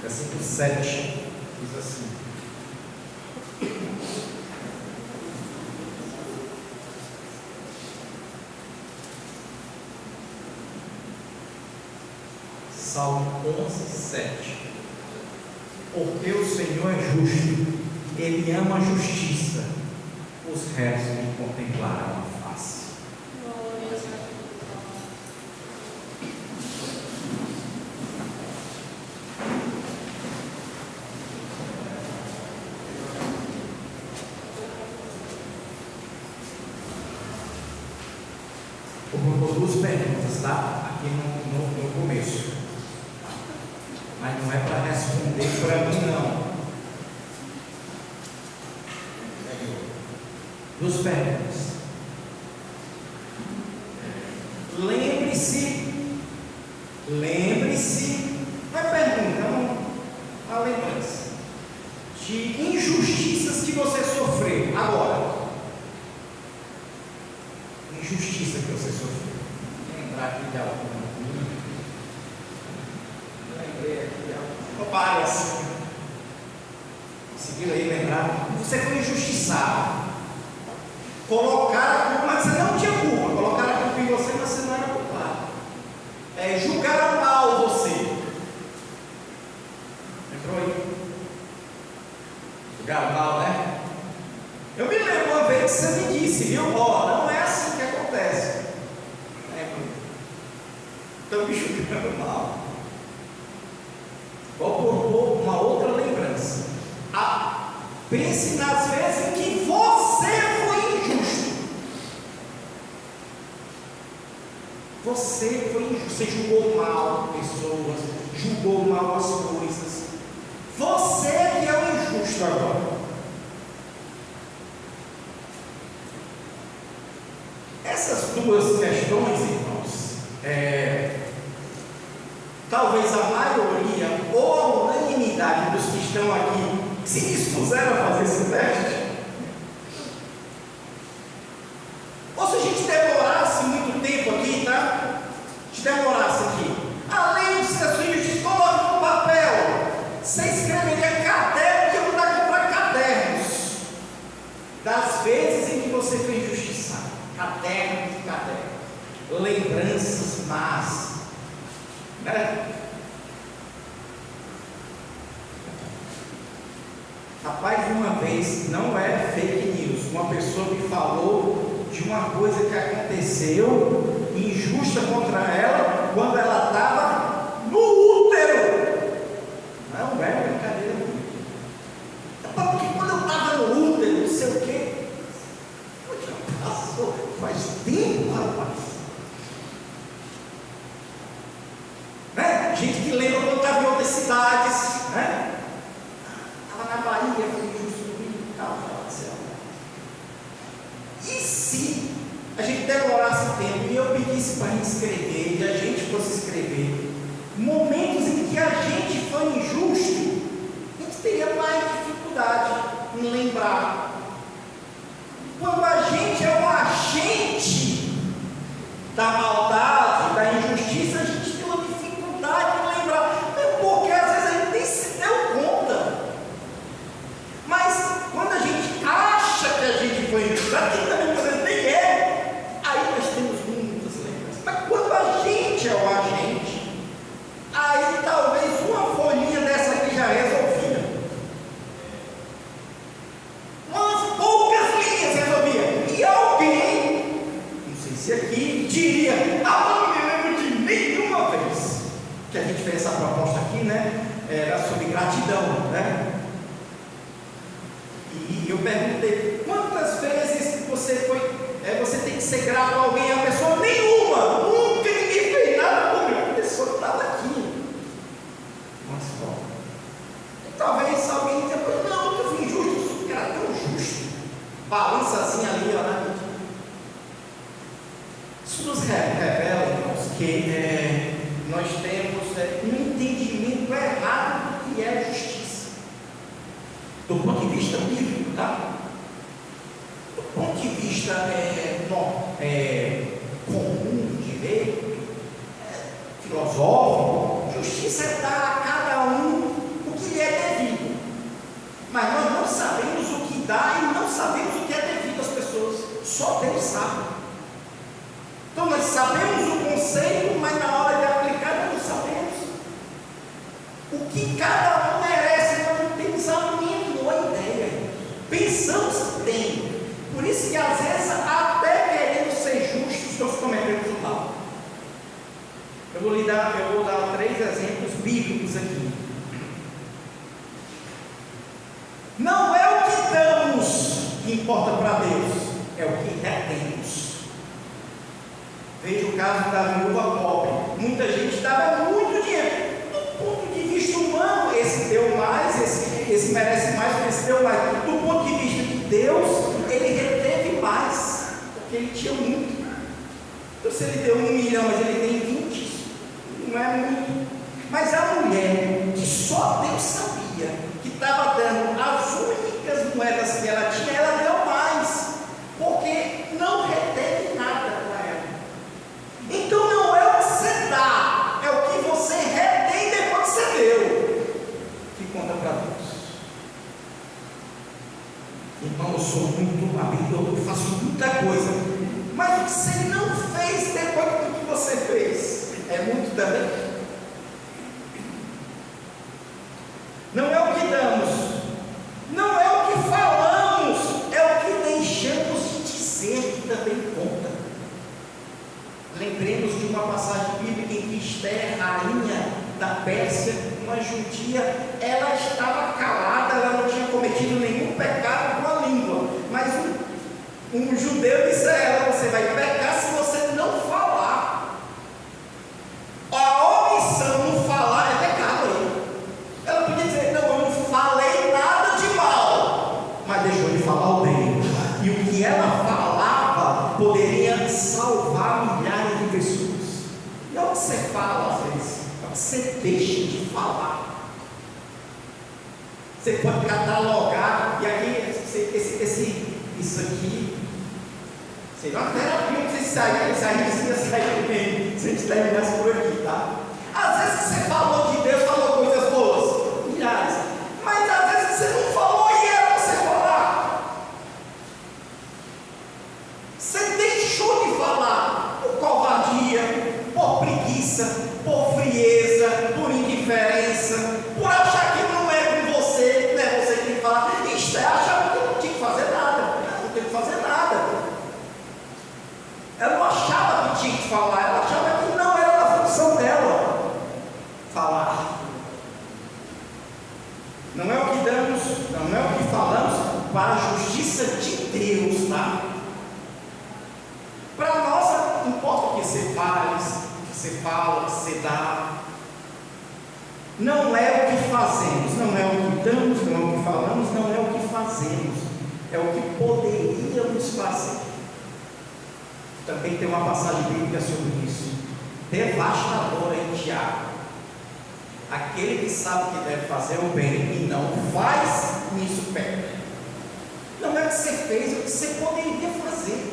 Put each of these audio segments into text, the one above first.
versículo 7, diz assim: Salmo 11, 7. Porque o Senhor é justo, Ele ama a justiça, os retos lhe contemplarão a face. Colocou duas perguntas, tá? Aqui no começo. Mas não é para responder para mim, não. Duas perguntas. Lembre-se, não é pergunta, é uma lembrança de injustiças que você sofreu. Agora, injustiça que você sofreu. Lembrar aqui de alguma. Lembrei aqui de alguma. Várias. Conseguiram aí lembrar? Você foi injustiçado. Colocaram a culpa, mas você não tinha culpa. Colocaram a culpa em você, mas você não era culpado. Julgaram mal você. Lembrou aí? Julgaram mal, né? Eu me lembro uma vez que você me disse, viu? Não é assim que acontece. Estão me julgando mal. Vou propor uma outra lembrança. Pense nas vezes em que você foi injusto. Você foi injusto. Você julgou mal pessoas, julgou mal as coisas. Você que é o injusto agora. Essas duas questões, irmãos, talvez a maioria ou a unanimidade dos que estão aqui se dispuseram a fazer esse teste, ou se a gente demorasse muito tempo aqui, tá? Se demorasse aqui, além de ser a sua injustiça, coloque no papel, você escreveria caderno, que eu vou dar a comprar cadernos das vezes em que você foi injustiçado. Caderno de caderno, lembranças más, né? Rapaz, uma vez, não é fake news, uma pessoa me falou de uma coisa que aconteceu injusta contra ela quando ela estava no útero. Não é brincadeira. Porque quando eu estava no útero, não sei o quê, passou faz tempo, rapaz. Né? Gente que lembra quando estava em outras cidades, né? Estava na Bahia, foi injusto comigo e tal, E se a gente demorasse tempo e eu pedisse para a gente escrever, e a gente fosse escrever momentos em que a gente foi injusto, a gente teria mais dificuldade em lembrar. Quando a gente é um agente da maldade, da injustiça, a gente tem uma dificuldade em lembrar, porque às vezes a gente nem se deu conta. Mas quando a gente acha que a gente foi injusto, aqui também você nem é, aí nós temos muitas lembranças. Mas quando a gente é o agente, aí talvez uma folhinha dessa aqui já resolvia. Umas poucas linhas resolvia. E alguém, não sei se aqui, diria: não me lembro de nenhuma vez. Que a gente fez essa proposta aqui, né? Era sobre gratidão, né? E eu perguntei: quantas vezes você tem que ser grato a alguém? A pessoa: nenhuma, nunca ninguém fez nada por mim. A pessoa estava aqui. Mas só. E talvez alguém tenha falado: não, eu fui injusto, eu era tão justo. Balançazinha ali, ó, né? Isso nos revela, irmãos, que nós temos um entendimento errado do que é justiça. Do ponto de vista bíblico, tá? Do ponto de vista comum de ver, filosófico, justiça é dar a cada um que cada um merece, nós não temos a menor ideia. Pensamos que tem. Por isso que às vezes, até querendo ser justos, nós cometemos o mal. Eu vou dar 3 exemplos bíblicos aqui. Não é o que damos que importa para Deus, é o que retemos. Veja o caso da viúva pobre. Muita gente dava muito dinheiro. Do ponto de vista humano, esse deu mais, esse merece mais, esse deu mais. Do ponto de vista de Deus, ele reteve mais, porque ele tinha muito. Então, se ele deu 1 milhão, mas ele tem 20, não é muito. Mas a mulher, que só Deus sabia, que estava dando as únicas moedas que ela tinha, ela deu mais, porque não reteve nada para ela. Então não é o que você dá, é o que você retém depois que você deu, que conta para Deus. Irmão, eu sou muito habilidoso, eu faço muita coisa, mas o que você não fez depois do que você fez, é muito também. Não é o que damos, não é o que falamos, é o que deixamos de dizer que também conta. Lembremos de uma passagem bíblica em que Esther, rainha da Pérsia, uma judia, ela estava calada, ela não tinha cometido nenhum pecado com a língua, mas um judeu disse a ela: você vai pecar se você não falar. A omissão, não falar, é pecado aí. Ela podia dizer: não, eu não falei nada de mal, mas deixou de falar o bem, e o que ela falava poderia salvar milhares de pessoas. E é o que você fala às vezes, é o que você deixa de falar. Você pode catalogar, e aí isso aqui seria uma terapia, não sei se sair bem, se a gente terminasse por aqui, tá? Às vezes você falou de Deus, falou coisas boas, milhares, mas às vezes você não falou e era você falar. Você deixou de falar por covardia, por preguiça, por frieza, por indiferença, por achar que não é com você, não é você que tem que falar. Isto é, achava que não tinha que fazer nada, não tem que fazer nada. Ela não achava que tinha que falar, ela achava que não era a função dela falar. Não é o que damos, não é o que falamos para a justiça de Deus, tá? Para nós, não importa o que você faz, o que você fala, o que você dá. Não é o que fazemos, não é o que damos, não é o que falamos, não é o que fazemos, é o que poderíamos fazer. Também tem uma passagem bíblica sobre isso, devastadora em Tiago. Aquele que sabe que deve fazer o bem e não faz, nisso peca. Não é o que você fez, é o que você poderia fazer.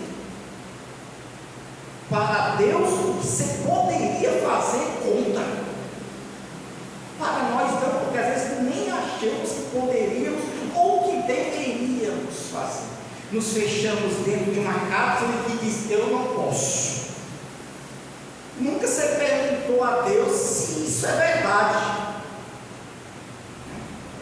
Para Deus, o que você poderia fazer conta. Para nós não, porque às vezes nem achamos que poderíamos ou que deveríamos fazer. Nos fechamos dentro de uma cápsula que diz: eu não posso. Nunca você perguntou a Deus se isso é verdade.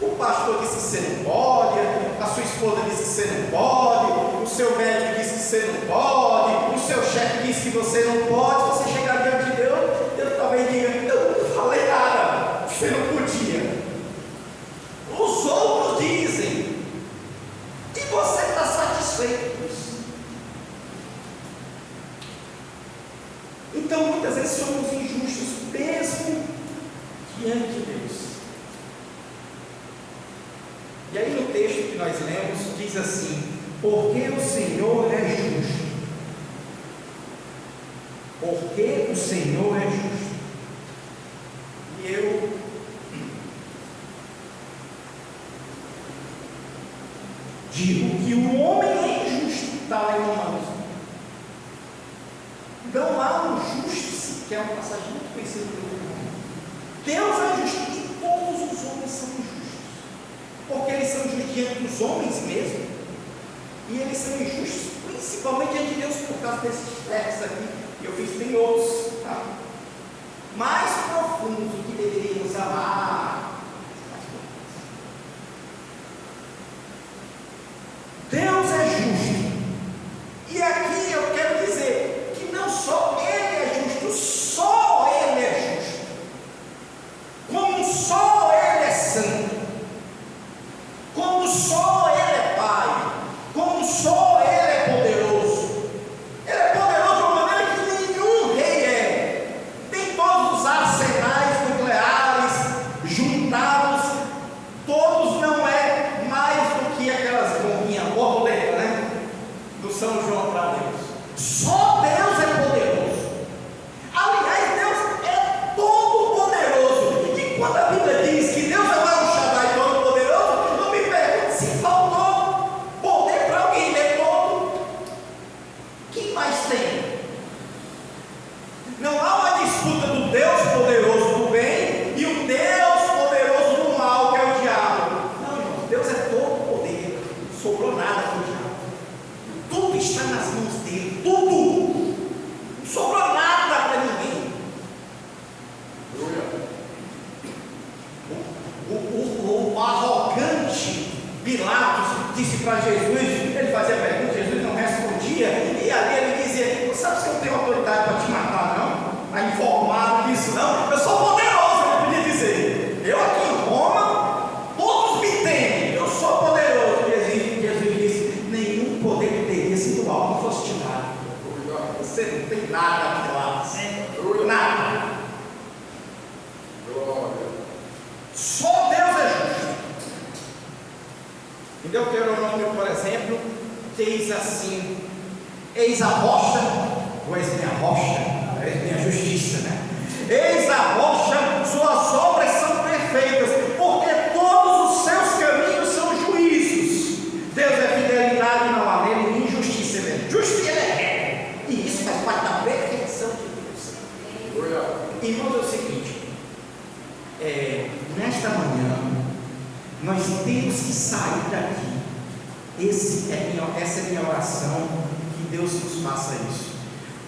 O pastor disse que você não pode, a sua esposa disse que você não pode, o seu médico disse que você não pode, o seu chefe disse que você não pode. Você chegar diante de Deus, Deus talvez diga: eu nunca falei nada, você não podia. Os outros dizem, e você está satisfeito com isso. Então muitas vezes somos injustos mesmo diante de Deus. E aí no texto que nós lemos diz assim: porque o Senhor é justo. Porque o Senhor é justo. E eu digo que o homem é injusto, está lá em Romanos. Não há um justo, que é uma passagem muito conhecida pelo mundo. Deus é justo e todos os homens são injustos, porque eles são justos diante dos homens mesmo, e eles são injustos principalmente diante de Deus, por causa desses textos aqui, e eu fiz, tem outros, tá? Mais profundos, que deveríamos amar, tem nada até lá. Nada. Só Deus é justo. Em Deuteronômio, por exemplo, diz assim: eis a rocha, ou eis minha rocha, eis minha justiça, né? Eis a rocha, suas obras são perfeitas, porque todos os seus caminhos são juízos. Deus é fidelidade, não há nele injustiça, ele é justo e ele é reto. E isso faz parte da perfeição de Deus. Irmãos, é o seguinte: nesta manhã, nós temos que sair daqui. Essa é minha oração, que Deus nos faça isso,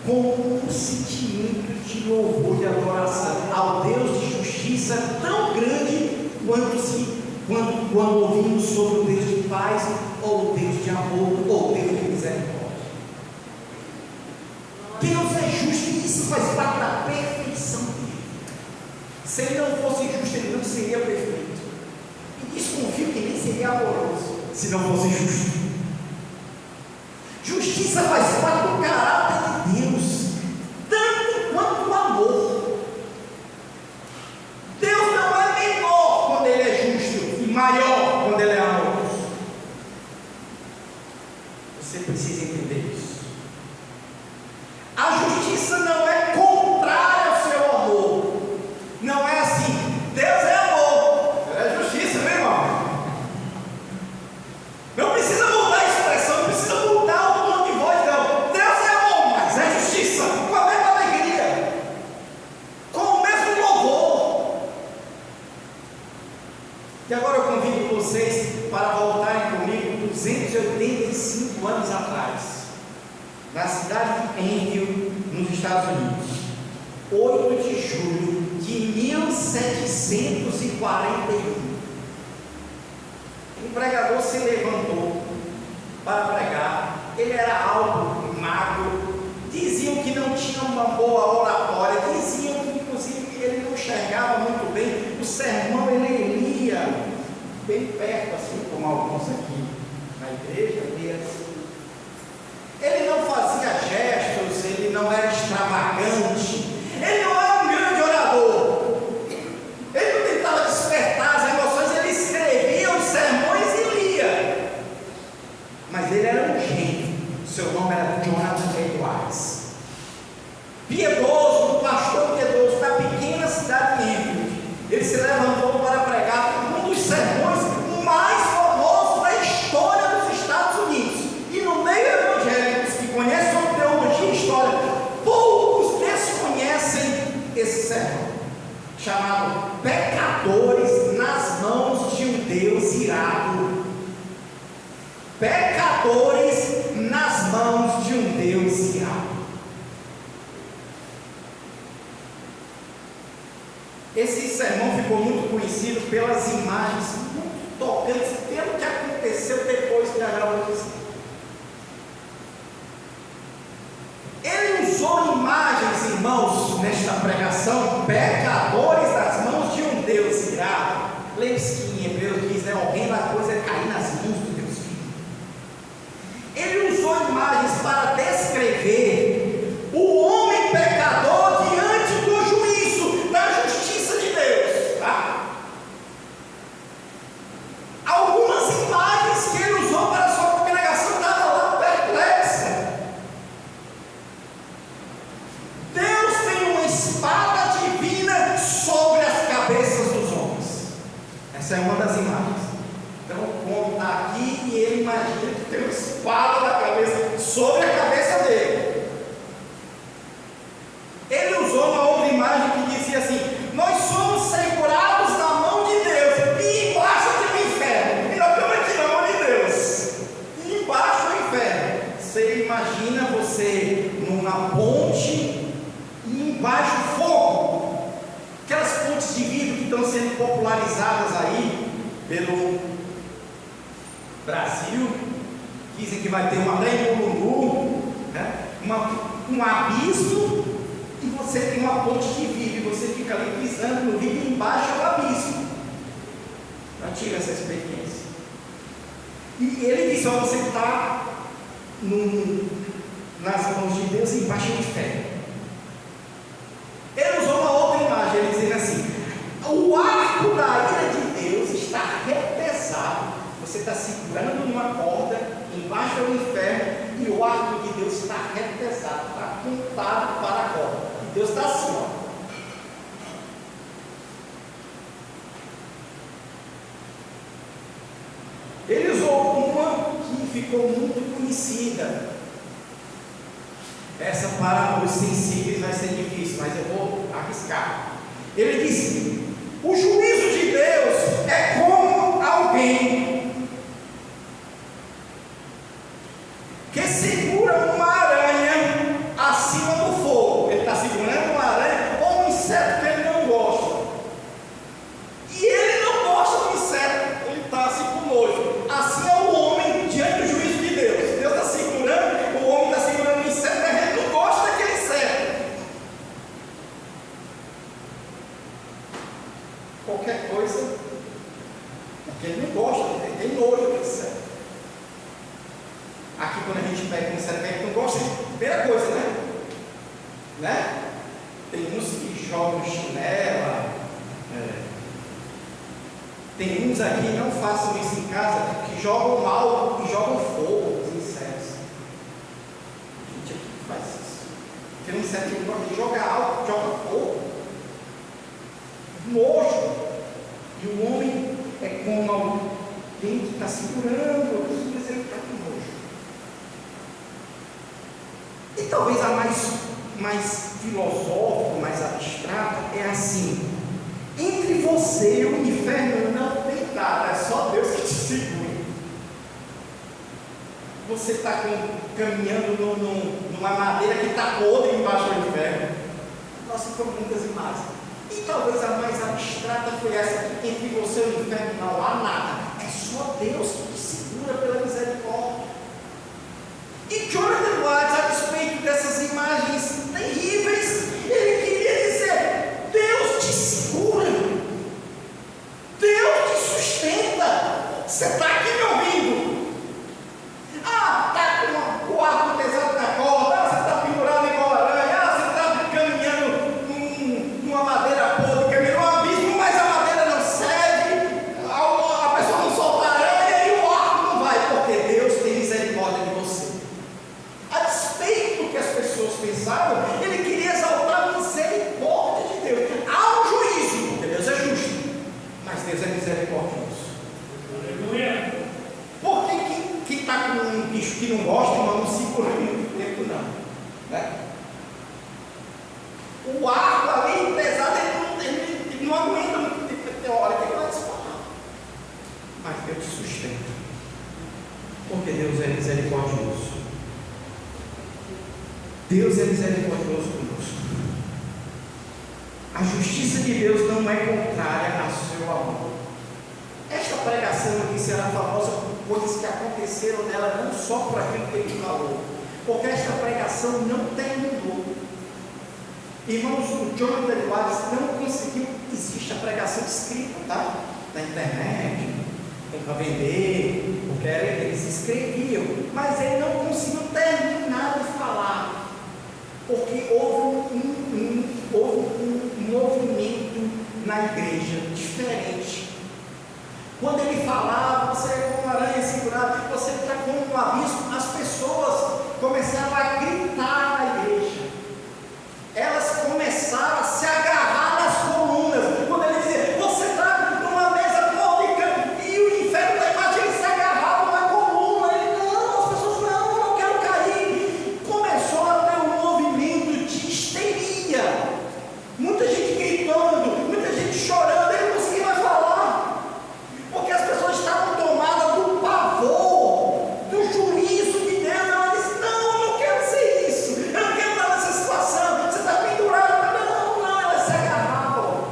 com um sentimento de louvor e adoração ao Deus de justiça tão grande quando ouvimos sobre o Deus de paz, ou o Deus de amor, ou o Deus de misericórdia. Deus é justo e isso faz parte da perfeição dele. Se ele não fosse justo, ele não seria perfeito. E desconfio que nem seria amoroso se não fosse justo. Justiça faz parte do caráter de Deus, tanto quanto o amor. Deus não é menor quando ele é justo e maior quando ele é amoroso. Você precisa entender isso. A justiça não é contrária ao seu amor. Não é assim: Deus é amor, é justiça, meu irmão. Não precisa mudar a expressão, não precisa mudar o tom de voz, não. Deus é amor, mas é justiça, com a mesma alegria, com o mesmo louvor. E agora eu convido vocês para voltarem comigo 285 anos atrás, na cidade de Enfield, nos Estados Unidos, 8 de julho de 1741. Um pregador se levantou para pregar. Ele era alto, magro, diziam que não tinha uma boa oratória, diziam que inclusive ele não enxergava muito bem o sermão, ele lia bem perto, assim como alguns aqui na igreja, lia assim. Ele não fazia gestos, ele não era extravagante, ele não era um grande orador, ele não tentava despertar as emoções, ele escrevia os sermões e lia, mas ele era um gênio. Seu nome era Jonathan Edwards, piedoso, um pastor piedoso da pequena cidade de Enfield. Ele se levantou para pregar um dos sermões mais famosos da história dos Estados Unidos. E no meio evangélicos que conhecem sobre teologia e história, poucos desconhecem esse sermão, chamado Pecadores nas mãos de um Deus irado. Pecadores nas mãos de um Deus irado. Esse sermão ficou muito conhecido pelas imagens muito tocantes, pelo que aconteceu depois que a gravação. Ele usou imagens, irmãos, nesta pregação: pecadores nas mãos de um Deus irado. Lembre-se que em Hebreus diz, né, alguém da coisa é cair nas mãos do Deus vivo. Ele usou imagens para descrever o homem pecador diante do juízo, da justiça de Deus, tá? Algumas imagens que ele usou para a sua congregação estavam lá perplexa. Deus tem uma espada divina sobre as cabeças dos homens. Essa é uma das imagens. Então o homem está aqui e ele imagina que tem uma espada na cabeça, sobre a cabeça dele. Ele usou uma outra imagem que dizia assim: nós somos segurados na mão de Deus, e embaixo tem o inferno. E nós estamos aqui na mão de Deus, e embaixo é o inferno. Você imagina você numa ponte e embaixo fogo. Aquelas pontes de vidro que estão sendo popularizadas aí pelo Brasil, dizem que vai ter uma até em Mulungu, né? Um abismo, e você tem uma ponte de vidro, e você fica ali pisando no vidro, e embaixo é o abismo. Já tive essa experiência. E ele disse: ó, você está nas mãos de Deus embaixo de fé. Ele usou uma outra imagem, ele dizendo assim: o arco da ira de Deus está retesado. Você está segurando numa corda, embaixo do inferno, e o arco de Deus está retesado, está apontado para a corda. E Deus está assim, ó. Ele usou uma que ficou muito conhecida. Essa para os sensíveis vai ser difícil, mas eu vou arriscar. Ele disse: o juízo de Deus é como alguém que segura uma aranha acima do fogo. Ele está segurando uma aranha ou um inseto que ele não gosta. E ele não gosta do inseto, ele está assim com nojo. Assim é o homem diante do juízo de Deus. Deus está segurando, o homem está segurando o inseto, mas ele não gosta daquele inseto. Qualquer coisa, porque ele não gosta, ele tem nojo daquele inseto. Aqui, quando a gente pega um inseto que a gente não gosta, primeira coisa, né? Tem uns que jogam chinela. Tem uns aqui, não façam isso em casa, que jogam mal e jogam fogo nos insetos. Gente aqui que faz isso. Tem um inseto que gosta de jogar algo, joga fogo. Nojo. E o homem é como alguém que está segurando aqui, mas ele está com nojo. E talvez a mais filosófica, mais abstrata, é assim: entre você e o inferno não tem nada, é só Deus que te segura. Você está caminhando numa madeira que está podre embaixo do inferno. Nossa, foram muitas imagens. E talvez a mais abstrata foi essa: entre você e o inferno não há nada, é só Deus que te segura pela misericórdia. E Jonathan Edwards, a despeito dessas imagens terríveis, ele queria dizer: Deus te segura, Deus te sustenta. Você está aqui me ouvindo? Está com o arco pesado na corda, você está pendurado igual aranha, você está caminhando numa madeira podre, caminhando num abismo, mas a madeira não cede, a pessoa não solta a aranha e o arco não vai, porque Deus tem misericórdia de você. A despeito do que as pessoas pensavam, ele queria exaltar a misericórdia de Deus. Há um juízo, porque Deus é justo, mas Deus é misericordioso. Aleluia. Por que quem está com um bicho que não gosta, não segura muito tempo, não? Né? O arco ali pesado, ele não aguenta muito tempo, tem hora que ele vai disparar. Mas Deus te sustenta, porque Deus é misericordioso. Deus é misericordioso conosco. A justiça de Deus não é contrária ao seu amor. Esta pregação aqui será famosa por coisas que aconteceram nela, não só por aquilo que ele falou, porque esta pregação não terminou. Irmãos, o Jonathan Edwards não conseguiu. Existe a pregação escrita, tá? Na internet, tem para vender, porque eles escreviam, mas ele não conseguiu terminar de falar. Porque houve um movimento na igreja diferente. Quando ele falava, você é como uma aranha segurada, você está como um abismo, as pessoas começaram a gritar na igreja. Elas começaram a se agarrar nas colunas. Quando ele dizia: você está numa mesa podre e o inferno está embaixo, ele se agarrava na coluna. Ele: não, as pessoas não quero cair. Começou a ter um movimento de histeria. Muita gente gritando, muita gente chorando. Ele não conseguia mais falar, porque as pessoas estavam tomadas do pavor, do juízo de Deus. Ela disse: não quero ser isso, eu não quero estar nessa situação. Você está pendurado. Não, elas se agarravam.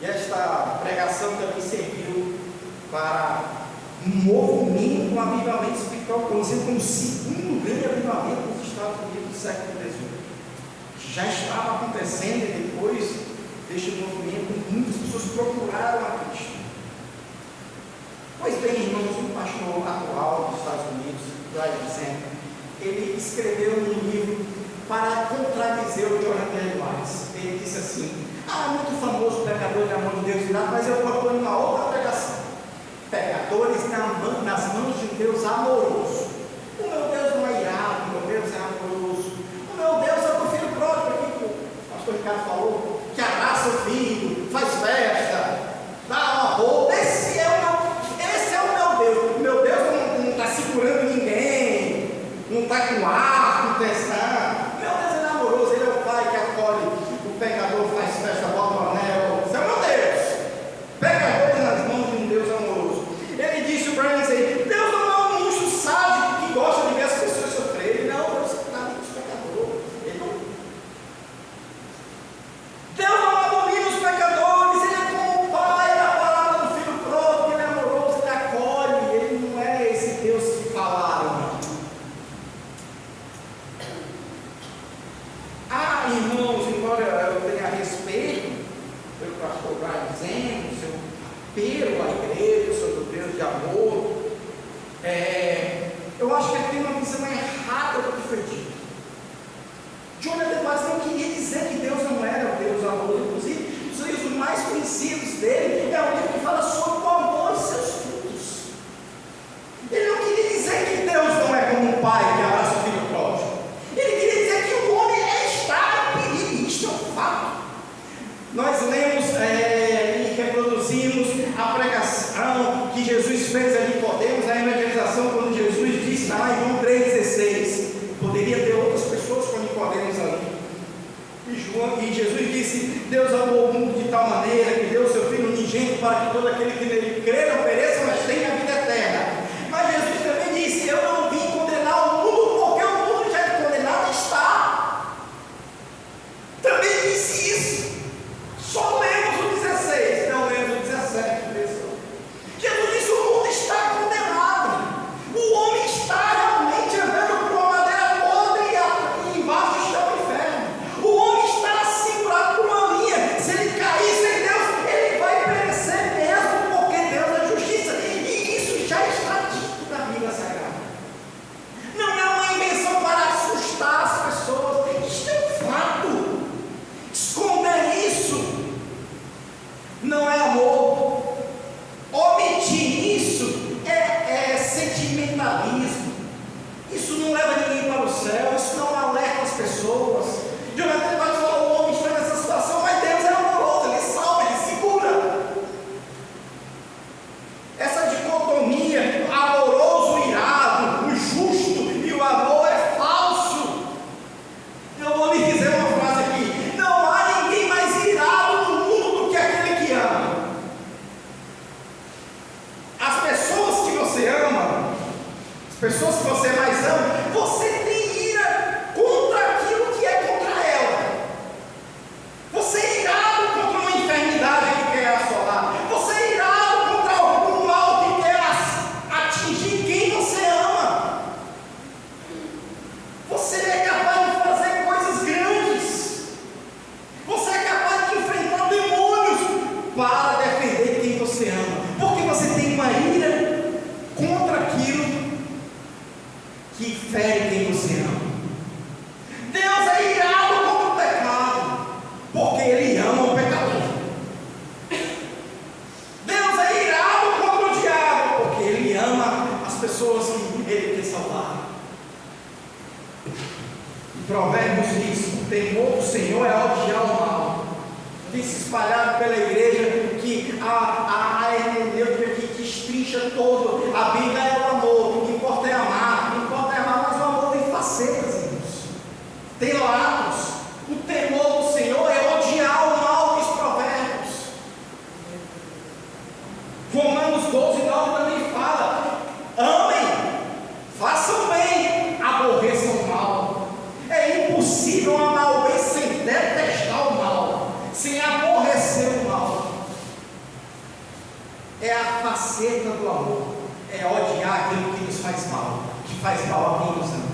E esta pregação também serviu para um movimento, um avivamento espiritual, conhecido como o segundo grande avivamento nos Estados Unidos do século XVIII. Já estava acontecendo e depois deste movimento, muitas pessoas procuraram a Cristo. Pois bem, irmãos, um pastor atual dos Estados Unidos, Brian Zahnd, ele escreveu um livro para contradizer o Jonathan Edwards. Ele disse assim: muito famoso pecador de amor de Deus irado, mas eu propõo uma outra pregação: pecadores nas mãos de um Deus amoroso. O meu Deus não é irado, o meu Deus é amoroso. O meu Deus é o filho pródigo, aqui que o pastor Ricardo falou, que abraça o filho, faz festa, dá uma roupa. Esse é o meu Deus. O meu Deus não está segurando ninguém, não está com ar, não está. Meu Deus é amoroso, ele é o pai que acolhe o pecador, faz festa, bota o anel. Esse é o meu Deus. Pecador nas mãos de um Deus amoroso. Ele disse, o Brian Zahnd, Deus não é um monstro sádico que gosta de ver as pessoas sofrerem. Não, Deus trata dos pecadores. Deus não abomina os pecadores. Ele é como o pai da palavra do filho pródigo. Ele é amoroso, ele acolhe. Ele não é esse Deus que falaram, não. Irmãos, embora eu tenha respeito pelo pastor Brian Zahnd, seu apelo à igreja sobre o Deus de amor, eu acho que ele tem uma visão errada do que foi dito. Jonathan Edwards não queria dizer que Deus não era o Deus amoroso. Inclusive, os livros mais conhecidos dele é um livro que fala sobre o amor e seus frutos. Ele não queria dizer que Deus não é como um pai que abraça o filho pródigo. Ele queria dizer que o homem está em perigo. Isto é um fato. Nós lemos e reproduzimos a pregação que Jesus fez a Nicodemos, a evangelização, quando Jesus disse lá em João 3,16. Poderia ter outras pessoas com Nicodemos ali. E Jesus disse: Deus amou o mundo de tal maneira que deu o seu Filho unigênito para que todo aquele que nele crê não pereça, mas tenha a vida eterna. Mas Jesus também disse: eu não vim condenar o mundo, porque o mundo já condenado está. Também disse isso. Só lemos o 16, não lemos o 17. Jesus disse: o mundo está condenado. O homem está realmente andando por uma madeira podre e embaixo está o inferno. O homem está segurado por uma linha. Se ele cair sem Deus, ele vai perecer mesmo, porque Deus é justiça. E isso já está dito na Bíblia Sagrada. Não é uma invenção para assustar as pessoas. Isto é um fato. Esconder isso não é amor. Omitir isso é sentimentalismo. Isso não leva ninguém para o céu. Isso não alerta as pessoas. Jonathan vai falar: o homem está nessa situação, mas Deus é amoroso, ele salva, ele segura. Essa dicotomia, amoroso, irado, o justo e o amor é falso. Eu vou lhe dizer uma frase aqui: não há ninguém mais irado no mundo do que aquele que ama. As pessoas que você ama, as pessoas que você mais ama, você tem ira contra aquilo que é contra ela. Você é irado contra uma enfermidade que quer assolar. Você é irado contra um mal que quer atingir quem você ama. Você é capaz de fazer coisas grandes. Você é capaz de enfrentar demônios para defender quem você ama. Porque você tem uma ira contra aquilo que fere quem você ama. Deus é irado contra o pecado, porque Ele ama o pecador. Deus é irado contra o diabo, porque Ele ama as pessoas que Ele quer salvar. Em Provérbios diz: o temor do Senhor é odiar o mal. Disse espalhado pela igreja que a hermenêutica que destrincha todo a Bíblia é o amor. O que importa é amar, mas o amor tem facetas, irmãos. Tem lados. O temor do Senhor é odiar o mal, diz Provérbios. Romanos 12:9 também fala: amem, façam bem, aborreçam o mal. É impossível amar o bem sem detestar o mal, sem aborrecer o mal. É a faceta do amor, é odiar aquilo que nos faz mal, que faz mal a quem nos ama.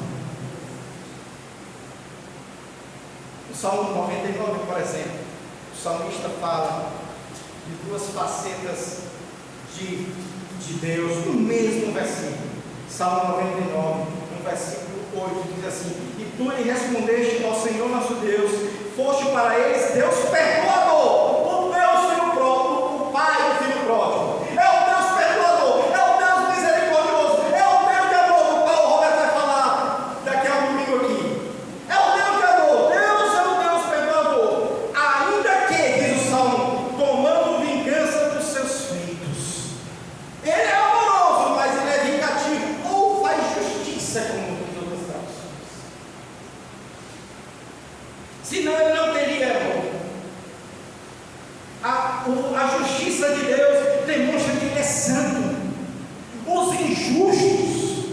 No Salmo 99, por exemplo, o salmista fala de duas facetas de Deus no mesmo versículo. Salmo 99, no versículo 8, diz assim: e tu lhe respondeste ao Senhor nosso Deus, foste para eles Deus perdoador, o Deus filho pródigo, o Pai do filho pródigo. É o Deus perdoador, é o Deus misericordioso, é o Deus de amor, do qual o Roberto vai falar daqui a um domingo aqui. É o Deus de amor, Deus é o Deus perdoador. Ainda que, diz o Salmo, tomando vingança dos seus feitos. Ele é amoroso, mas ele é vingativo, ou faz justiça, como diz outras traduções. Senão ele não teria amor. A justiça de Deus demonstra que Ele é santo. Os injustos,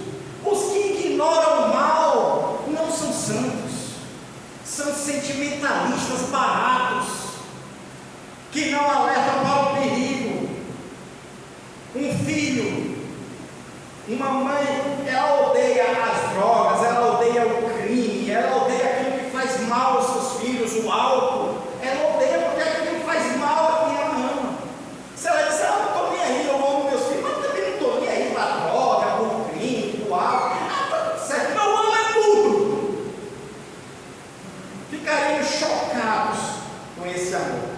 os que ignoram o mal, não são santos, são sentimentalistas baratos, que não alertam para o perigo. Um filho, uma mãe, ela odeia as drogas, ela odeia o crime, ela odeia aquilo que faz mal aos seus filhos, o álcool. Ela odeia porque aquilo que faz mal a quem ela ama. Se ela disser, não estou nem aí, eu amo meus filhos, mas também não estou nem aí para a droga, para o crime, para o álcool. Está tudo certo, eu amo é tudo. Ficaríamos chocados com esse amor.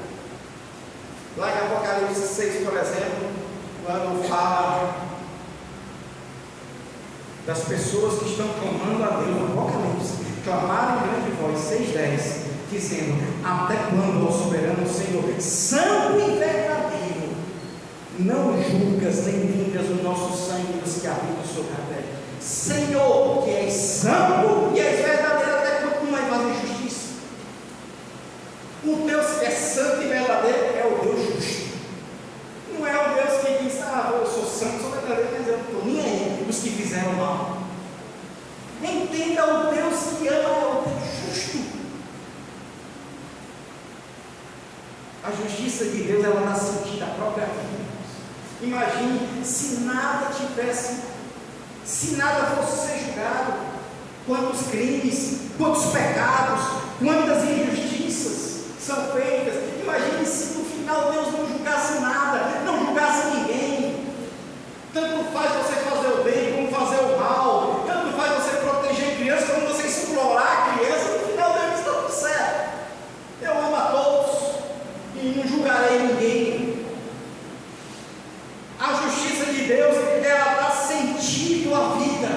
Lá em Apocalipse 6, por exemplo, quando fala das pessoas que estão clamando a Deus, no Apocalipse, clamaram em grande voz, 6:10, dizendo: até quando, ó soberano Senhor, santo e verdadeiro, não julgas nem vingas o nosso sangue dos que habitam sobre a terra? Senhor, que és santo e és verdadeiro, até quando não vai fazer justiça? O Deus que é santo e verdadeiro é o Deus justo. Não é o Deus que diz, eu sou santo, sou verdadeiro, mas eu não estou nem aí os que fizeram mal. Entenda, o Deus que ama é o Deus justo. A justiça de Deus, ela dá sentido à própria vida. Imagine se nada fosse ser julgado, quantos crimes, quantos pecados, quantas injustiças são feitas. Imagine se no final Deus não julgasse nada, não julgasse ninguém. Tanto faz você fazer o bem como fazer o mal, tanto faz você proteger crianças como você explorar a criança. No final Deus está tudo certo. Eu amo a todos e não julgarei ninguém. A justiça de Deus, ela dá sentido à vida.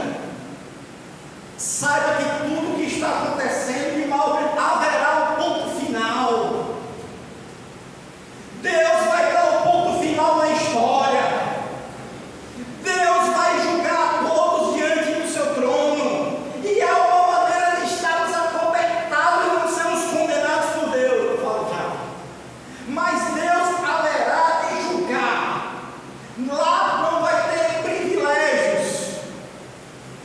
Saiba que tudo que está acontecendo de mal haverá um ponto final. Deus vai dar um ponto final na história. Deus vai julgar todos diante do seu trono. E há uma maneira de estarmos acobertados e não sermos condenados por Deus. Eu falo já. Mas Deus haverá de julgar. Lá não vai ter privilégios.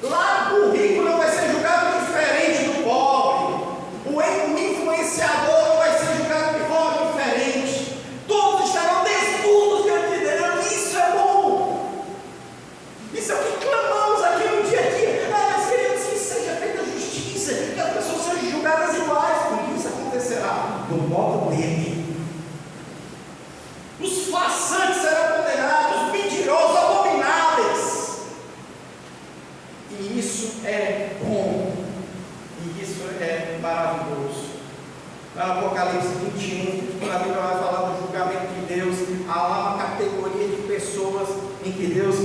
Lá o rico não vai ser julgado diferente do pobre. O influenciador não vai ser julgado de forma diferente. Todos estarão desnudos diante de Deus. Isso é bom. Isso é o que clamamos aqui no dia a dia. Nós queremos que seja feita justiça, que as pessoas sejam julgadas iguais. Porque isso acontecerá do modo dele. Os façantes serão condenados, os mentirosos, abomináveis. E isso é bom. E isso é maravilhoso. Lá no Apocalipse 21, quando a Bíblia vai falar do julgamento de Deus, há lá uma categoria de pessoas em que Deus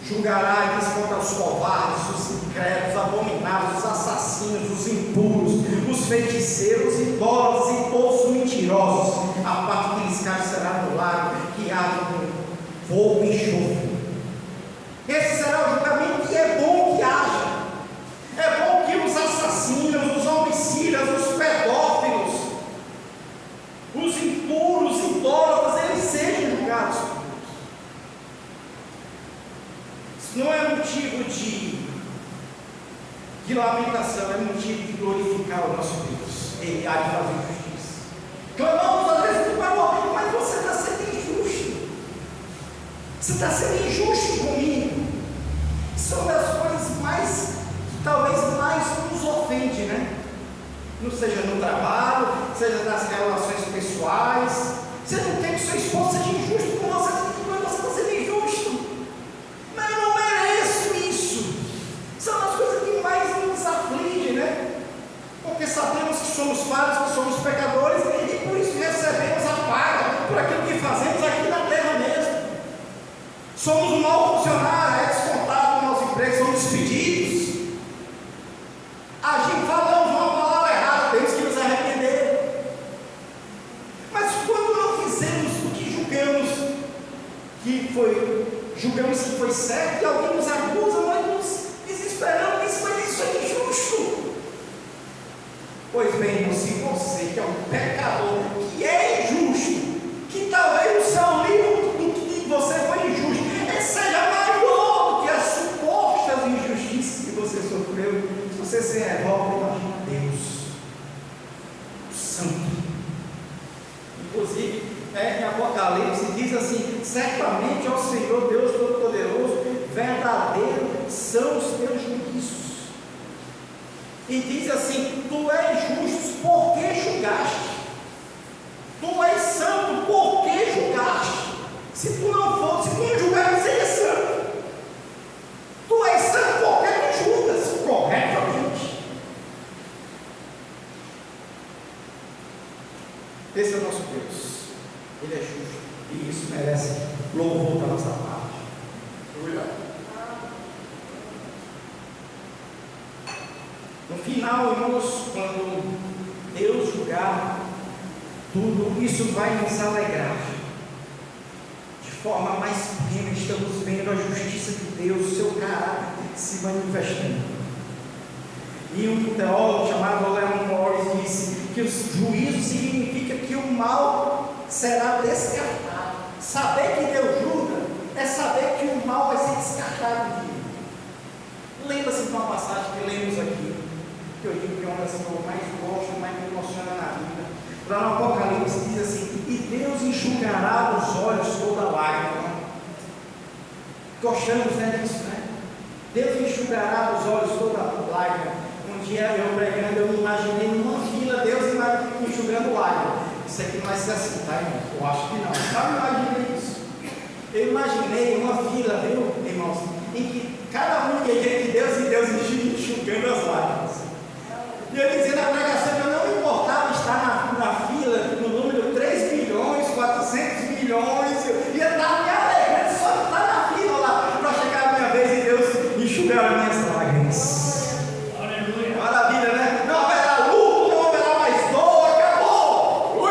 julgará e diz contra os covardes, os incrédulos, os abomináveis, os assassinos, os impuros, os feiticeiros, os idólatras e todos os mentirosos. A parte que eles caem será no lago que arde com fogo e enxofre. Esse será o julgamento, e é bom que haja. É bom que os assassinos, os homicidas, os pedófilos, os impuros, os idólatras, eles sejam julgados por Deus. Isso não é motivo de lamentação, é motivo de glorificar o nosso Deus. Ele há de fazer justiça. Clamamos às vezes, mas você está sendo injusto. Você está sendo injusto comigo. Isso é uma das coisas talvez mais nos ofende, né? Não seja no trabalho, seja nas relações pessoais. Você não quer que seu esposo seja injusto com você, mas você está sendo injusto. Mas eu não mereço isso. falhos, que somos pecadores, e por isso recebemos a paga por aquilo que fazemos aqui na terra mesmo. Somos um mau funcionário, é descontado no nosso emprego, somos despedidos. A gente falamos uma palavra errada, temos que nos arrepender. Mas quando não fizemos o que julgamos que foi certo, e alguém nos acusa, nós nos desesperamos, isso é injusto. Pois bem, se você que é um pecador, que é injusto, que talvez o seu livro do que você foi injusto, seja maior do que as supostas injustiças que você sofreu, se você se revolta, imagina Deus, o Santo. Inclusive, em Apocalipse diz assim: certamente ao Senhor Deus Todo-Poderoso, verdadeiro são os teus juízos. E diz assim: tu és justo, por que julgaste? Tu és santo, por que julgaste? Se tu não fosse, se tu não julgar, não seria santo. Tu és santo, por que não julgas corretamente? Esse é o nosso Deus. Ele é justo, e isso merece louvor da nossa parte. No final, irmãos, quando Deus julgar tudo, isso vai nos alegrar. De forma mais plena, estamos vendo a justiça de Deus, o seu caráter se manifestando. E um teólogo chamado Leon Morris disse que o juízo significa que o mal será descartado. Saber que Deus julga é saber que o mal vai ser descartado de mim. Lembra-se de uma passagem que lemos aqui, que eu digo que é uma das que eu mais gosto, mais me emociona na vida. Lá no Apocalipse diz assim: e Deus enxugará dos olhos toda lágrima. Gostamos, né, disso, né? Deus enxugará dos olhos toda lágrima. Um dia eu pregando, eu me imaginei numa fila, Deus enxugando lágrima. Isso aqui não vai ser assim, tá, irmão? Eu acho que não. Eu imaginei isso. Eu imaginei uma fila, viu, irmãos, em que cada um ia diante de Deus e Deus enxugando as lágrimas. E eu dizia na pregação que eu não me importava estar na fila, no número 3 milhões, 400 milhões, eu ia estar me alegrando só de estar na fila lá, para chegar a minha vez e Deus enxugar as minhas lágrimas. Maravilha, né? Não haverá luto, não haverá mais dor, acabou!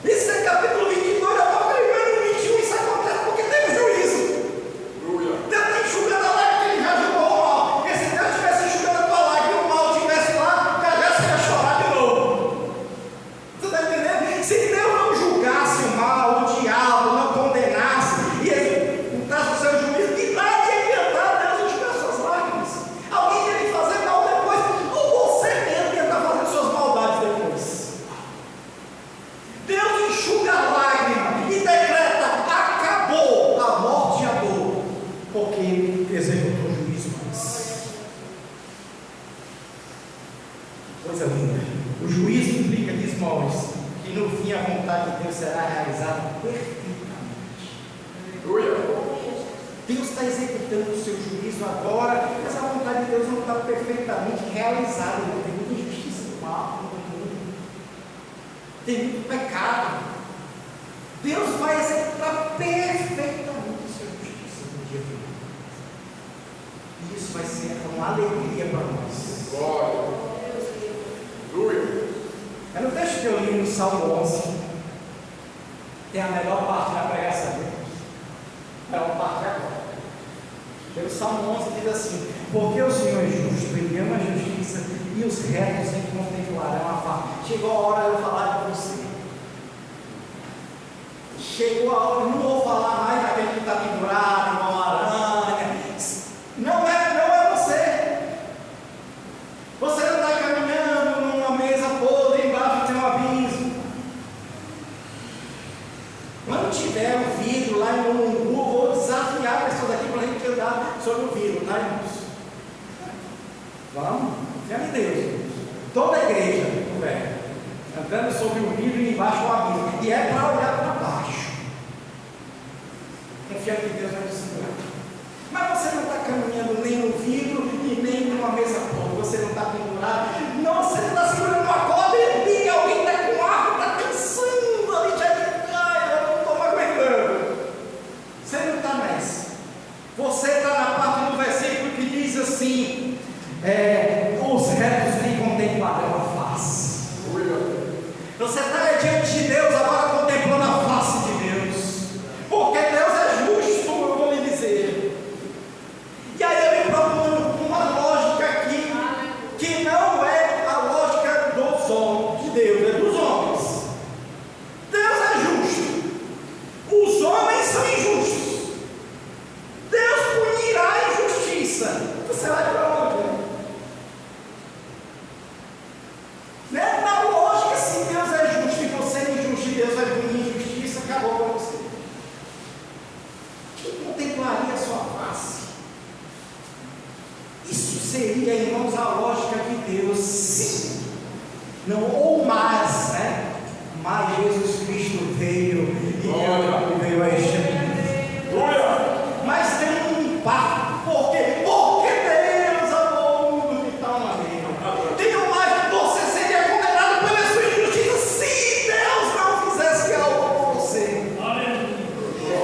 Isso é capítulo 22, Apocalipse 21, isso acontece porque teve juízo. Deus está enxugando a lágrima que ele já julgou o mal. Porque se Deus estivesse enxugando a tua lágrima e o mal estivesse lá, já ia chorar de novo. Você está entendendo? Se Deus não julgasse o mal, o diabo, não condenasse, e ele entrasse no seu juízo, de nada ia adiantar Deus enxugar suas lágrimas. Alguém ia lhe fazer mal depois, ou você mesmo ia estar fazendo suas maldades depois. Deus enxuga a lágrima e decreta: acabou a morte e a dor, porque ele executou o juízo. Coisa linda. O juízo implica, diz Morris, que no fim a vontade de Deus será realizada perfeitamente. Deus está executando o seu juízo agora, mas a vontade de Deus não está perfeitamente realizada. Tem muita injustiça no mal, no mundo, tem muito pecado. Deus vai executar perfeitamente a sua justiça no dia final. E isso vai ser uma alegria para nós. Glória. É no texto que eu li no Salmo 11, tem a melhor parte da pregação. É uma parte agora. O Salmo 11 diz assim: porque o Senhor é justo, ele ama a justiça, e os retos em contemplarão a face. Chegou a hora de eu falar de você. Chegou a hora, não vou falar mais daquele que está pendurado, igual uma aranha. Não é você. Você não está caminhando numa mesa podre, embaixo tem um abismo. Quando tiver o vidro lá em Mulungu, vou desafiar a pessoa daqui para a gente andar sobre o vidro, tá, irmãos? Vamos? Confia em Deus, irmãos. Toda a igreja, velho, andando sobre o vidro e embaixo o abismo. E é para olhar para baixo. Confia que Deus vai nos segurar. Mas você não está caminhando nem no vidro e nem numa mesa podre. Você não está pendurado. Não, você não está segurando uma corda a lógica de Deus, sim, não, ou mais, né? Mas Jesus Cristo veio e veio a este mundo. Mas tem um impacto, por quê? Porque Deus amou o mundo de tal maneira. Tem mais, você seria condenado pela sua injustiça se Deus não fizesse algo por você.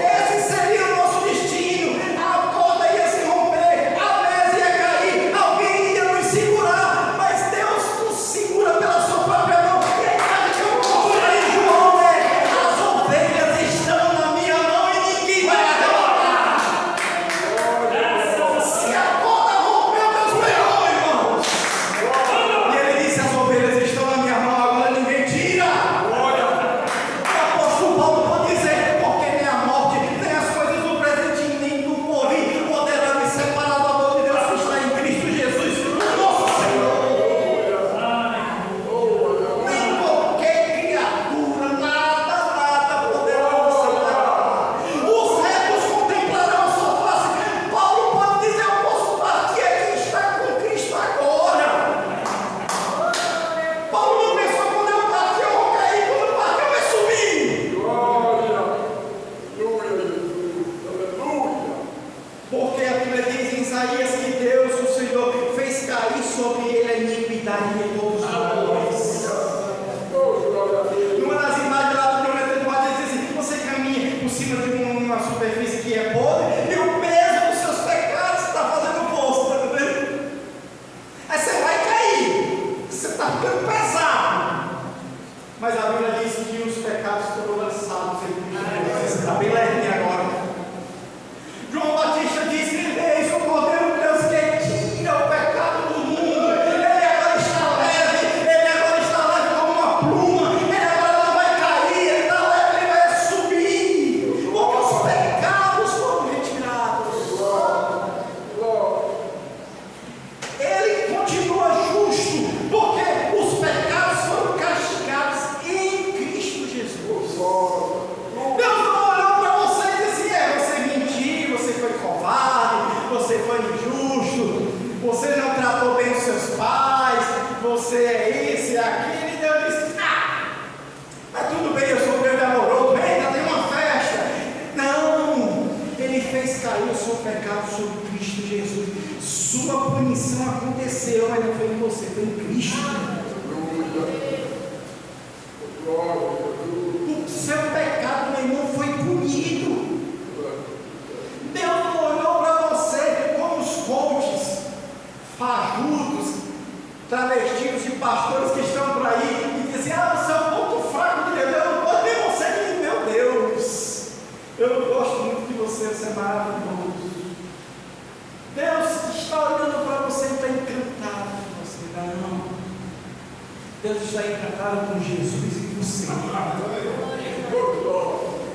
Esse seria o nosso destino. A corda ia se romper, a mesa ia cair, alguém ia nos segurar, mas Deus nos segura pela sua própria mão. E a imagem que eu mostro aí, João, é: as ovelhas estão na minha mão e ninguém vai arrebatar. Se a corda rompeu, Deus pegou, irmãos. E ele disse: as ovelhas estão na minha mão, agora ninguém tira. O apóstolo Paulo pode dizer: porque nem a morte, nem as coisas do presente, nem do porvir poderá me separar do amor de Deus que está em Cristo Jesus, nosso Senhor. Nem qualquer criatura, nada poderá nos separar. Os retos contemplarão a sua face. Paulo pode dizer: eu posso partir aqui e estar com Cristo agora. Paulo não pensou: quando eu partir eu vou cair, quando eu partir eu vou subir. Porque a Bíblia diz em Isaías que Deus, o Senhor, fez cair sobre ele a iniquidade de todos nós. Numa das imagens lá do Prometeu do Mar, diz assim: você caminha por cima de uma superfície que é podre e o peso dos seus pecados está fazendo força, tá entendendo? Aí você vai cair, você está ficando pesado. Mas a Bíblia diz que os pecados foram lançados em Cristo. Você está bem levinho agora. João Batista disse: eis o Cordeiro de Deus que tira o pecado do mundo. Ele agora está leve, ele agora está leve como uma pluma, ele agora não vai cair, ele está leve, ele vai subir, porque os pecados foram retirados. Ele continua justo, porque os pecados foram castigados em Cristo Jesus. Deus não olhou para você e disse: você mentiu, você foi covarde, você foi injusto, você não tratou bem os seus pais, você é isso e aquilo. E Deus disse: mas tudo bem, eu sou Deus amoroso, ainda tem uma festa. Não, ele fez cair o seu pecado sobre Cristo Jesus. Sua punição aconteceu, mas não foi em você, foi em Cristo. O seu pecado, meu irmão, foi punido. Deus não olhou para você como os coaches fajudos, travestidos de pastores que estão por aí e dizem: você é o ponto fraco de Deus. Eu não gosto de você, que meu Deus, eu não gosto muito de você é maravilhoso. Deus está olhando para você e está encantado com você. Não, Deus está encantado com Jesus em você.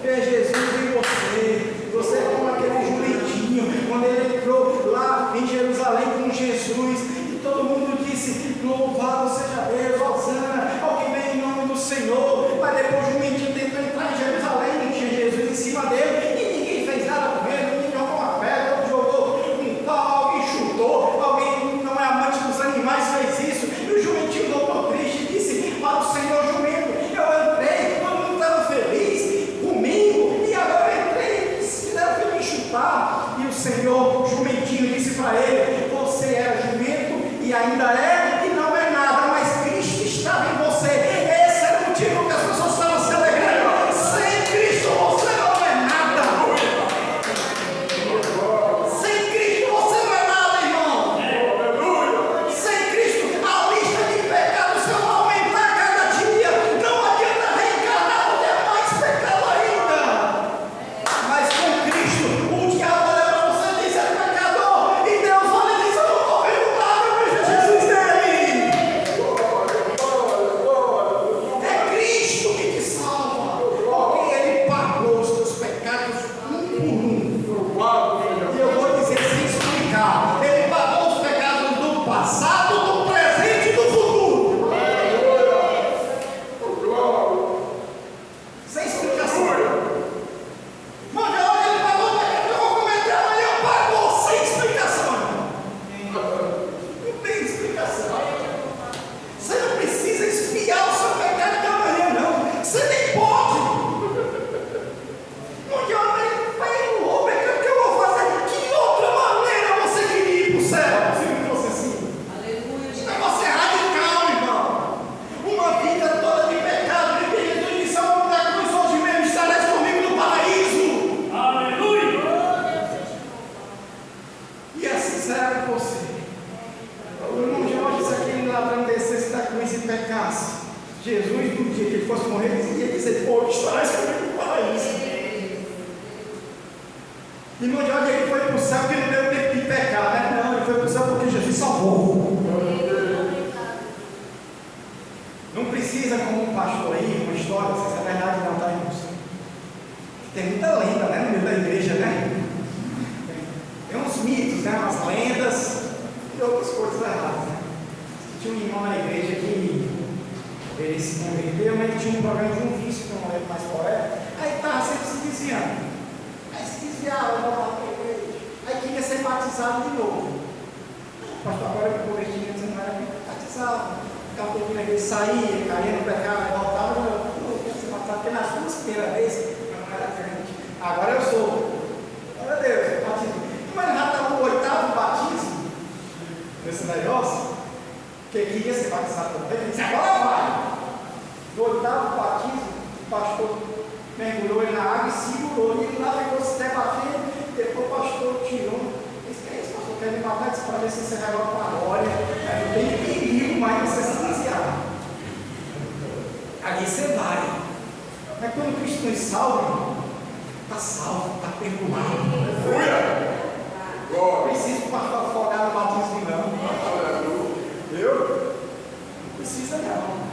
É Jesus em você. Você é como aquele jumentinho, quando ele entrou lá em Jerusalém com Jesus, e todo mundo disse: louvado seja Deus, hosana, ao que vem em nome do Senhor. Mas depois o jumentinho tentou entrar em Jerusalém, não tinha Jesus em cima dele, e ninguém fez nada com ele. Ninguém jogou uma pedra, alguém jogou um pau, alguém chutou, alguém não é amante dos animais fez isso, e o jumentinho voltou triste e disse para o Senhor: jumento, eu entrei, todo mundo estava feliz comigo, e agora eu entrei, se fizeram feliz Jesus, no dia que ele fosse morrer, ele ia dizer: pô, estarás comigo no paraíso. Irmão, de onde ele foi para o céu que não deu tempo de pecar, né? Não, ele foi para o céu porque Jesus salvou. Não precisa, como um pastor aí, uma história, se é verdade, não, tá, irmãos? Tem muita lenda, né, no meio da igreja, né? Tem uns mitos, né, umas lendas e outras coisas erradas, né? Tinha um irmão na igreja que ele se converteu, mas ele tinha um problema de um vício, que eu não lembro mais qual é. Aí estava sempre se desviando. Aí se desviava, voltava para a igreja. Aí queria ser batizado de novo. Pastor, agora que eu converti, ele não era batizado. Ficava um pouquinho na igreja, saía, caía no pecado, voltava. Eu queria ser batizado, porque nas duas primeiras vezes eu não era crente. Agora eu sou. Glória a Deus, eu batizo. Mas já estava no 8º batismo desse negócio, que ele queria ser batizado também. Ele disse: agora vai. No 8º batismo, o pastor mergulhou ele na água e segurou. E ele lá ficou se debatendo. Depois o pastor tirou. Ele disse: que é isso, pastor? Quer me matar? Disse: para ver se você vai agora para a glória. Não tem perigo mais você se desviar. Ali você vai. Mas quando Cristo nos salva, está salvo, está perdoado. Aleluia! Não preciso o pastor afogar no batismo, não. Eu? Não precisa, não.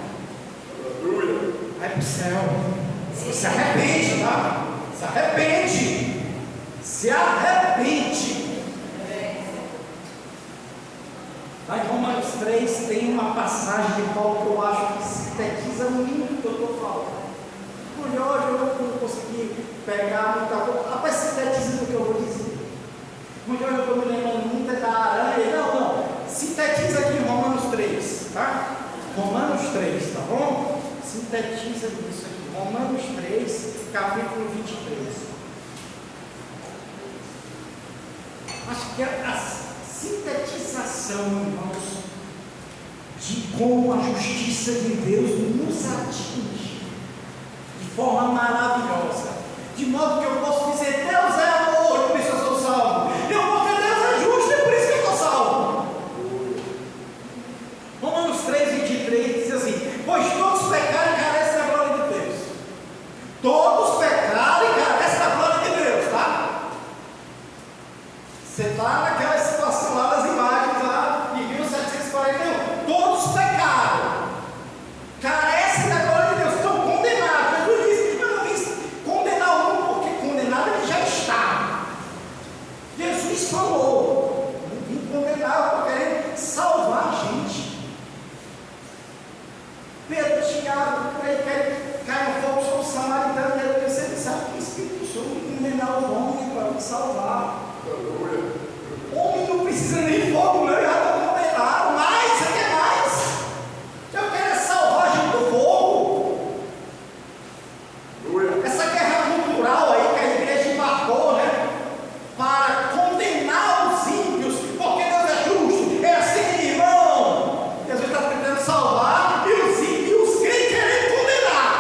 Vai para o céu. Se arrepende, tá? Se arrepende. Se arrepende. Lá em Romanos 3 tem uma passagem de Paulo que eu acho que sintetiza muito o que eu estou falando. Hoje eu não consegui pegar muita coisa. Rapaz, sintetiza o que eu vou dizer. Hoje eu estou me lembrando muito da aranha. Não. Sintetiza aqui em Romanos 3, tá? Romanos 3, tá bom? Sintetiza isso aqui. Romanos 3, capítulo 23. Acho que a sintetização, irmãos, de como a justiça de Deus nos atinge de forma maravilhosa, de modo que eu posso dizer: Deus é amor, por isso eu sou salvo. Eu vou dizer: Deus é justo, é por isso que eu estou salvo. Romanos 3:23 diz assim: pois todos pecaram e carecem da glória de Deus. Todos pecaram e carecem da glória de Deus, tá? Você está naquela situação lá das imagens lá de 1741. Todos pecaram, carecem da glória de Deus, estão condenados. Jesus disse: eu não vim condenar um, porque condenado ele já está. Jesus falou: eu não vim condenar, eu estou querendo salvar a gente. Pedro, Tiago, cai no fogo sobre o samaritano. Ele sempre sabe que o Espírito Santo não condenar o homem para me salvar. Homem não precisa nem fogo, não, eu já estou condenado. Mas você quer mais? Eu quero é salvar a gente do fogo. Essa guerra cultural aí que a igreja embarcou, né? Para condenar os ímpios, porque Deus é justo, é assim, irmão. Jesus está tentando salvar e os ímpios crentes querendo condenar.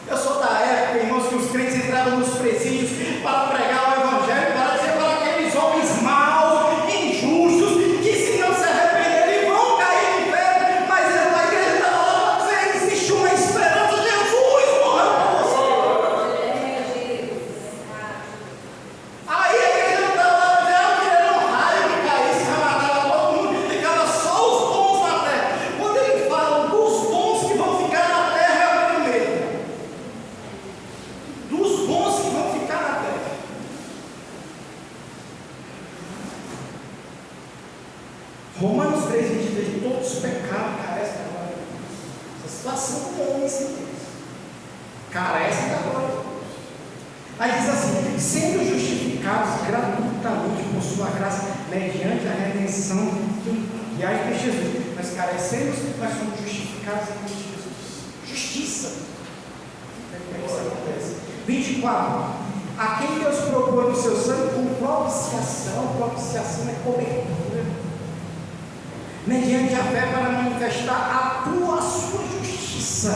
Eu sou da época, irmãos, que os crentes entravam nos presídios para pregar o evangelho, para dizer para aqueles homens maus, injustos, que se não se arrependerem vão cair no inferno. Mas a igreja estava lá para dizer: existe uma esperança, Jesus morreu por você. Aí a igreja não estava lá para dizer: eu queria um raio que caísse, que matava todo mundo, ficava só os bons na terra. Quando ele fala dos bons que vão ficar na terra, é o primeiro. Dos bons que vão ficar na terra. Romanos 3:23, todos pecaram e carecem da glória de Deus. Essa situação com homens e Deus carecem da glória de Deus. Aí diz assim: sendo justificados gratuitamente por sua graça, mediante a redenção que há em Cristo Jesus. Nós carecemos, mas somos justificados em Cristo Jesus. Justiça. É que isso acontece. 24. A quem Deus propôs no seu sangue com propiciação. Propiciação é cobertura, mediante a fé, para manifestar a sua justiça.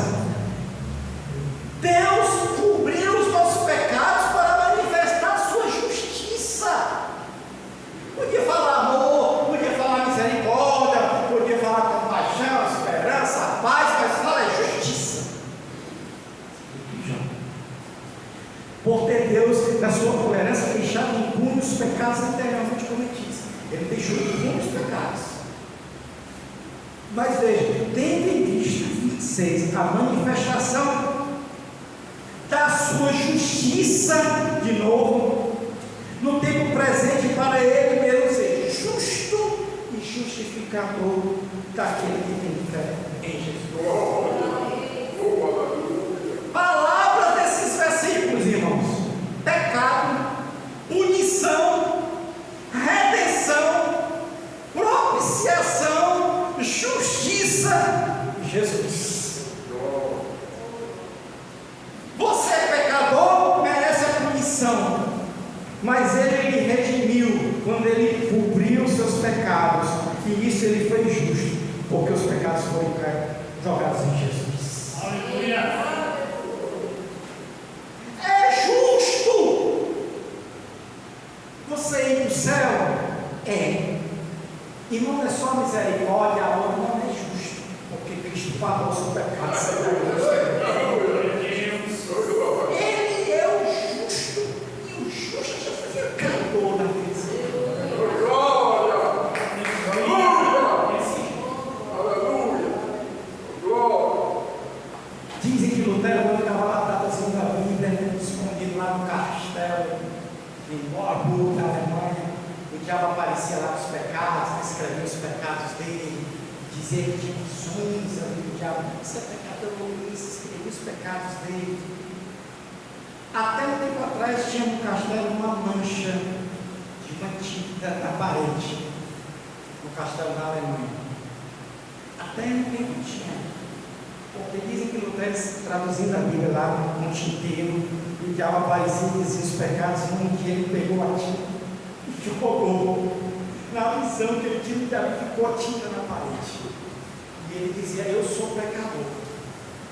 Deus cobriu os nossos pecados para manifestar a sua justiça. Podia falar amor, podia falar misericórdia, podia falar compaixão, esperança, paz, mas fala justiça. a sua tolerância, deixava impunes os pecados anteriormente cometidos. Ele deixou impunes os pecados. Mas veja, tendo em vista, 26, a manifestação da sua justiça, de novo, no tempo presente, para ele mesmo ser justo e justificador daquele que tem fé em Jesus. Palavra desses versículos, irmãos: pecado, punição, redenção, propiciação, justiça, Jesus. Você é pecador, merece a punição, mas ele lhe redimiu quando ele cobriu os seus pecados, e isso ele foi justo, porque os pecados foram jogados em Jesus. Aleluia! É justo você ir para o céu? É. E não é só misericórdia, a outra não é justo, porque Cristo pagou o seu pecado. Ele é o justo, e o justo já ficou na vida. Dizem que Lutero, quando estava lá traduzindo a Bíblia, escondido lá no castelo, em Marburg, na Alemanha, o diabo aparecia lá com os pecados, escrevia os pecados dele, dizia que tinha visões ali do diabo. Você é pecador, isso, escrevia os pecados dele. Até um tempo atrás tinha no castelo uma mancha de uma tinta na parede, no castelo da Alemanha. Até um tempo tinha. Porque dizem que Lutero, traduzindo a Bíblia lá no tinteiro, e o diabo aparecia e dizia os pecados, e um dia ele pegou a tinta e jogou. Na visão que ele tinha, o diabo ficou a tinta na parede. E ele dizia: eu sou pecador.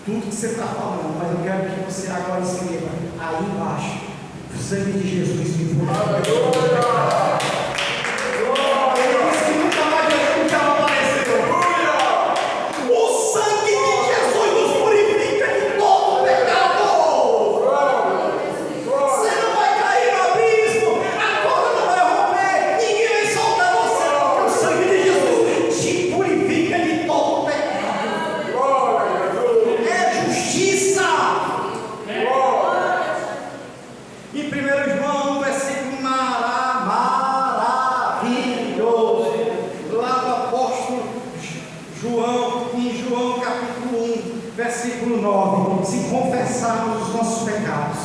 Tudo que você está falando, mas eu quero que você agora escreva aí embaixo: o sangue de Jesus me purifica. Ele disse que nunca mais Jesus já apareceu. O sangue de Jesus nos purifica de todo pecado. Você não vai cair no abismo, a corda não vai romper, ninguém vai soltar você, porque o sangue de Jesus te purifica de todo pecado. É justiça. E 1 João, versículo maravilhoso, lá do apóstolo João, em João capítulo 1, versículo 9: se confessarmos os nossos pecados,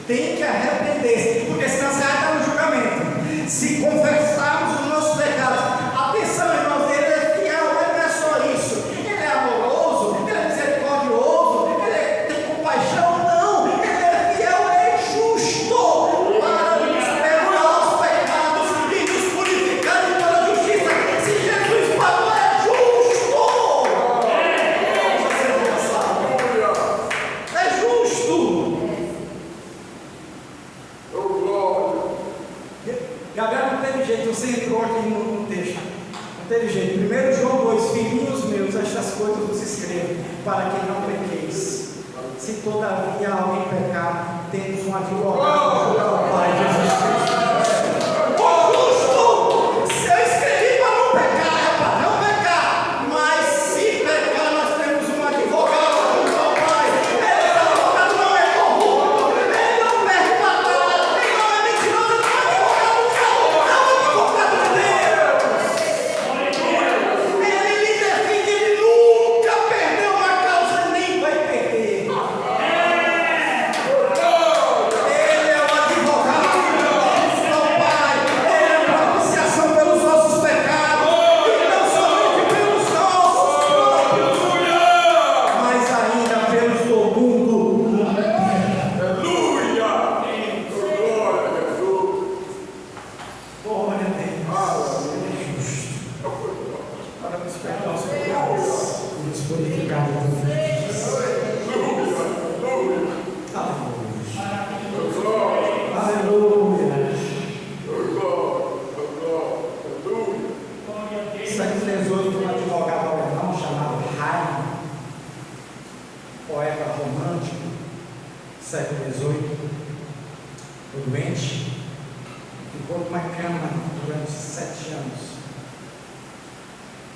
tem que arrepender-se, porque senão você vai estar no julgamento. Se confessarmos os nossos pecados, atenção, irmãos, ele é fiel, ele não é só isso, ele é amoroso, ele é misericordioso, ele tem compaixão, não, ele é fiel, ele é justo para nos perdoar os pecados e nos purificar de toda a justiça. Se Jesus pagou, é justo. É justo. Gabriel, não teve jeito, você entrou aqui no texto, não teve jeito. 1 João 2: filhinhos meus, estas coisas vos escrevo, para que não pequeis. Se todavia alguém pecar, temos um advogado junto ao Pai, Jesus Cristo. O justo, se eu escrevi para não pecar, é para não pecar, mas se pecar, nós temos um advogado junto ao Pai. Esse advogado não é corrupto, ele não perde batalha, ele não é mentiroso, ele não é advogado de Deus. Ele lhe defende, ele nunca perdeu uma causa, nem vai perder. Ele é o advogado doente, ficou numa cama durante 7 anos.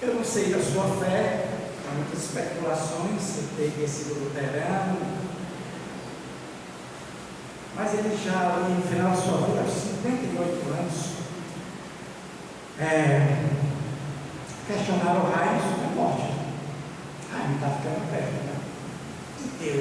Eu não sei da sua fé, há muitas especulações, se teria sido luterano, mas ele já, no final da sua vida, aos 58 anos, questionaram o Raio sobre a morte. Raio está ficando perto, né?